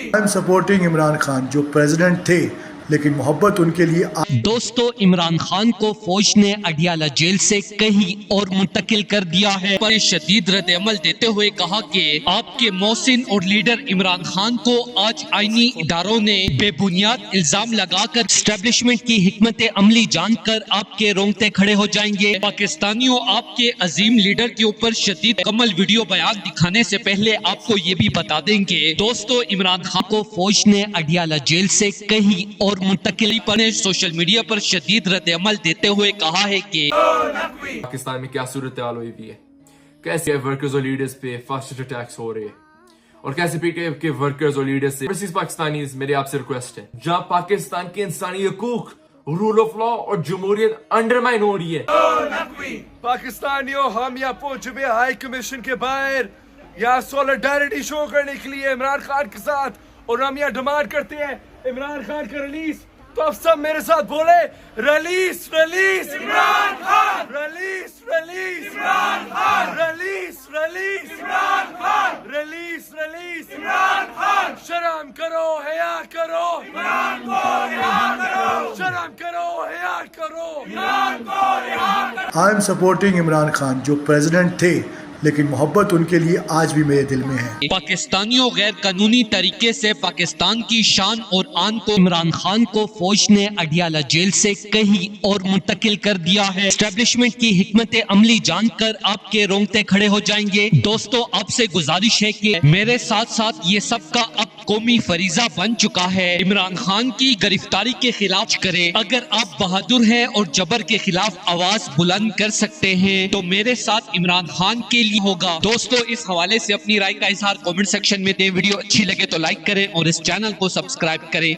I am supporting Imran Khan जो president थे, लेकिन मोहब्बत उनके लिए दोस्तों, इमरान खान को फौज ने अडियाला जेल से कहीं और मुंतकिल कर दिया है। पर शदीद रद्द अमल देते हुए कहा कि आपके मोहसिन और लीडर इमरान खान को आज आईनी इदारों ने बेबुनियाद इल्जाम लगाकर एस्टेब्लिशमेंट की हिकमत अमली जानकर आपके रोंगटे खड़े हो जाएंगे। पाकिस्तानियों, आपके अजीम लीडर के ऊपर शदीद कमल वीडियो बयान दिखाने से पहले आपको ये भी बता देंगे दोस्तों, इमरान खान को फौज ने अडियाला जेल से कहीं और मुंतकिली पर सोशल मीडिया पर शदीद रद्द अमल देते हुए कहा है कि पाकिस्तान में क्या सूरत हाल हुई है, कैसे वर्कर्स और लीडर्स पे फास्ट अटैक्स हो रहे हैं और कैसे पीटीआई के वर्कर्स और लीडर्स से पाकिस्तानी मेरे आपसे रिक्वेस्ट है, जहां पाकिस्तान के इंसानी हकूक, रूल ऑफ लॉ और जमहूरियत अंडरमाइन हो रही है। पाकिस्तानियों, हम यहाँ पहुंच चुके हैं हाई कमीशन के बाहर, यहाँ सॉलिडारिटी शो करने के लिए इमरान खान के साथ, और हम यहाँ डिमांड करते हैं इमरान खान का रिलीज। तो आप सब मेरे साथ बोले, release release Imran Khan, release release Imran Khan, release release Imran Khan, release release Imran Khan. शर्म करो, हया करो, इमरान को रिहा करो, शर्म करो, हया करो, इमरान को रिहा करो। I am supporting Imran Khan जो प्रेसिडेंट थे, लेकिन मोहब्बत उनके लिए आज भी मेरे दिल में है। पाकिस्तानियों, गैर कानूनी तरीके से पाकिस्तान की शान और आन को इमरान खान को फौज ने अडियाला जेल से कहीं और मुंतकिल कर दिया है। एस्टेब्लिशमेंट की हिकमत अमली जानकर आपके रोंगटे खड़े हो जाएंगे। दोस्तों, आपसे गुजारिश है कि मेरे साथ साथ ये सब का अब कौमी फरीजा बन चुका है, इमरान खान की गिरफ्तारी के खिलाफ करें। अगर आप बहादुर हैं और जबर के खिलाफ आवाज बुलंद कर सकते हैं तो मेरे साथ इमरान खान के लिए होगा। दोस्तों, इस हवाले से अपनी राय का इजहार कमेंट सेक्शन में दें। वीडियो अच्छी लगे तो लाइक करें और इस चैनल को सब्सक्राइब करें।